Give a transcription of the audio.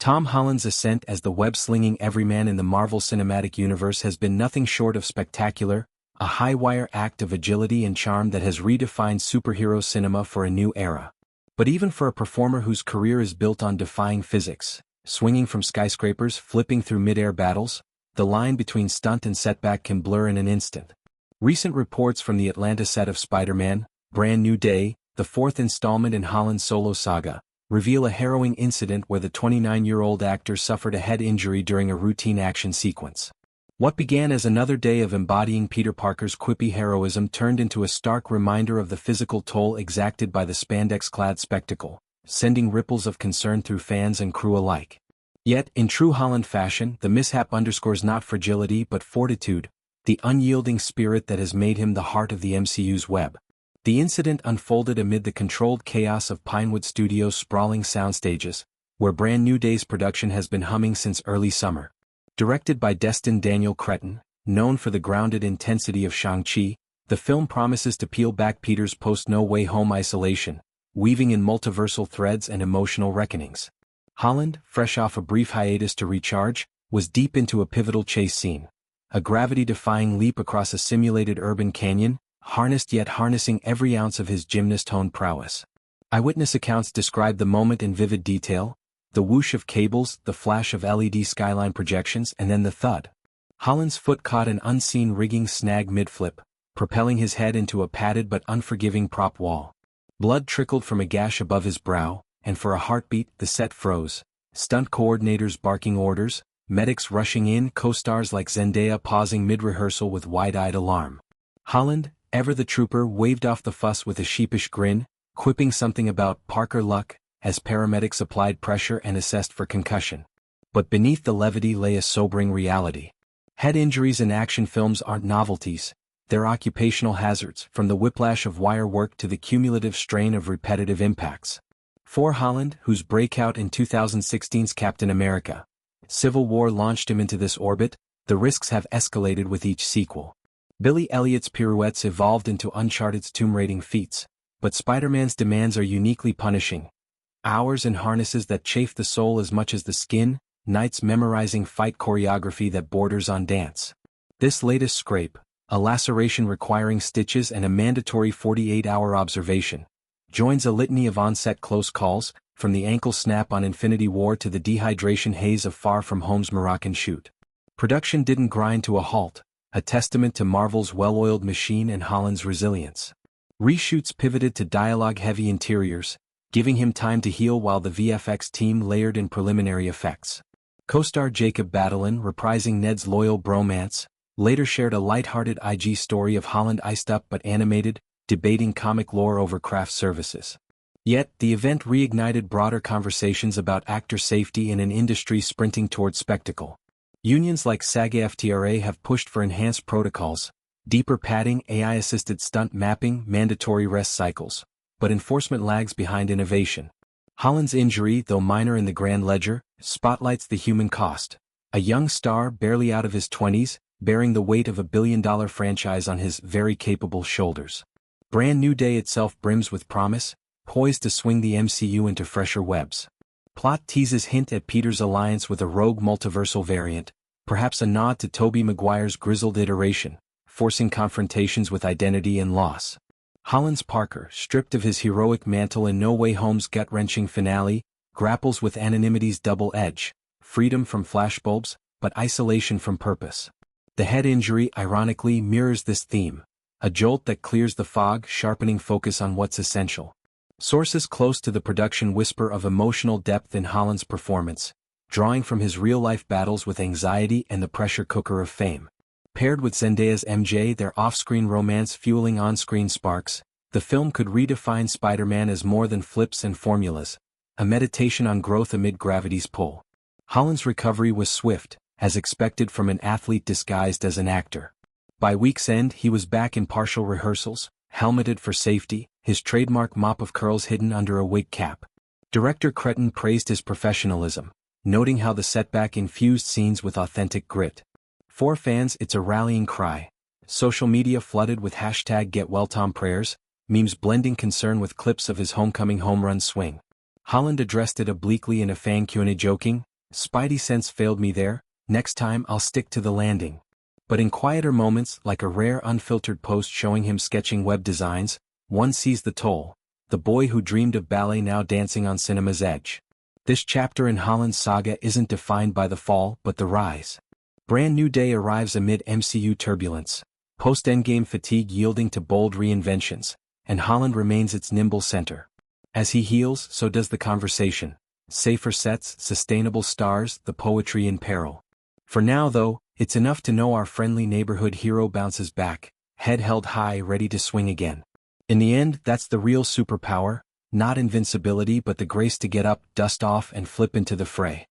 Tom Holland's ascent as the web-slinging everyman in the Marvel Cinematic Universe has been nothing short of spectacular, a high-wire act of agility and charm that has redefined superhero cinema for a new era. But even for a performer whose career is built on defying physics, swinging from skyscrapers, flipping through mid-air battles, the line between stunt and setback can blur in an instant. Recent reports from the Atlanta set of Spider-Man, Brand New Day, the fourth installment in Holland's solo saga, reveal a harrowing incident where the 29-year-old actor suffered a head injury during a routine action sequence. What began as another day of embodying Peter Parker's quippy heroism turned into a stark reminder of the physical toll exacted by the spandex-clad spectacle, sending ripples of concern through fans and crew alike. Yet, in true Holland fashion, the mishap underscores not fragility but fortitude, the unyielding spirit that has made him the heart of the MCU's web. The incident unfolded amid the controlled chaos of Pinewood Studios' sprawling soundstages, where Brand New Day's production has been humming since early summer. Directed by Destin Daniel Cretton, known for the grounded intensity of Shang-Chi, the film promises to peel back Peter's post-No Way Home isolation, weaving in multiversal threads and emotional reckonings. Holland, fresh off a brief hiatus to recharge, was deep into a pivotal chase scene. A gravity-defying leap across a simulated urban canyon, harnessed yet harnessing every ounce of his gymnast-honed prowess. Eyewitness accounts describe the moment in vivid detail, the whoosh of cables, the flash of LED skyline projections, and then the thud. Holland's foot caught an unseen rigging snag mid-flip, propelling his head into a padded but unforgiving prop wall. Blood trickled from a gash above his brow, and for a heartbeat the set froze. Stunt coordinators barking orders, medics rushing in, co-stars like Zendaya pausing mid-rehearsal with wide-eyed alarm. Holland, ever the trooper, waved off the fuss with a sheepish grin, quipping something about Parker luck, as paramedics applied pressure and assessed for concussion. But beneath the levity lay a sobering reality. Head injuries in action films aren't novelties, they're occupational hazards, from the whiplash of wire work to the cumulative strain of repetitive impacts. For Holland, whose breakout in 2016's Captain America: Civil War launched him into this orbit, the risks have escalated with each sequel. Billy Elliott's pirouettes evolved into Uncharted's tomb-raiding feats, but Spider-Man's demands are uniquely punishing. Hours in harnesses that chafe the soul as much as the skin, nights memorizing fight choreography that borders on dance. This latest scrape, a laceration requiring stitches and a mandatory 48-hour observation, joins a litany of on-set close calls, from the ankle snap on Infinity War to the dehydration haze of Far From Home's Moroccan shoot. Production didn't grind to a halt, a testament to Marvel's well-oiled machine and Holland's resilience. Reshoots pivoted to dialogue-heavy interiors, giving him time to heal while the VFX team layered in preliminary effects. Co-star Jacob Batalon, reprising Ned's loyal bromance, later shared a light-hearted IG story of Holland iced up but animated, debating comic lore over craft services. Yet, the event reignited broader conversations about actor safety in an industry sprinting toward spectacle. Unions like SAG-AFTRA have pushed for enhanced protocols, deeper padding, AI-assisted stunt mapping, mandatory rest cycles, but enforcement lags behind innovation. Holland's injury, though minor in the grand ledger, spotlights the human cost. A young star barely out of his 20s, bearing the weight of a billion-dollar franchise on his very capable shoulders. Brand New Day itself brims with promise, poised to swing the MCU into fresher webs. Plot teases hint at Peter's alliance with a rogue multiversal variant, perhaps a nod to Tobey Maguire's grizzled iteration, forcing confrontations with identity and loss. Holland's Parker, stripped of his heroic mantle in No Way Home's gut-wrenching finale, grapples with anonymity's double edge, freedom from flashbulbs, but isolation from purpose. The head injury ironically mirrors this theme, a jolt that clears the fog, sharpening focus on what's essential. Sources close to the production whisper of emotional depth in Holland's performance, drawing from his real-life battles with anxiety and the pressure cooker of fame. Paired with Zendaya's MJ, their off-screen romance fueling on-screen sparks, the film could redefine Spider-Man as more than flips and formulas, a meditation on growth amid gravity's pull. Holland's recovery was swift, as expected from an athlete disguised as an actor. By week's end he was back in partial rehearsals, helmeted for safety, his trademark mop of curls hidden under a wig cap. Director Cretton praised his professionalism, noting how the setback infused scenes with authentic grit. For fans, it's a rallying cry. Social media flooded with #GetWellTom prayers, memes blending concern with clips of his homecoming home run swing. Holland addressed it obliquely in a fan Q&A, joking, Spidey sense failed me there, next time I'll stick to the landing. But in quieter moments, like a rare unfiltered post showing him sketching web designs, one sees the toll, the boy who dreamed of ballet now dancing on cinema's edge. This chapter in Holland's saga isn't defined by the fall but the rise. Brand New Day arrives amid MCU turbulence, post-Endgame fatigue yielding to bold reinventions, and Holland remains its nimble center. As he heals, so does the conversation. Safer sets, sustainable stars, the poetry in peril. For now though, it's enough to know our friendly neighborhood hero bounces back, head held high ready to swing again. In the end, that's the real superpower, not invincibility but the grace to get up, dust off and flip into the fray.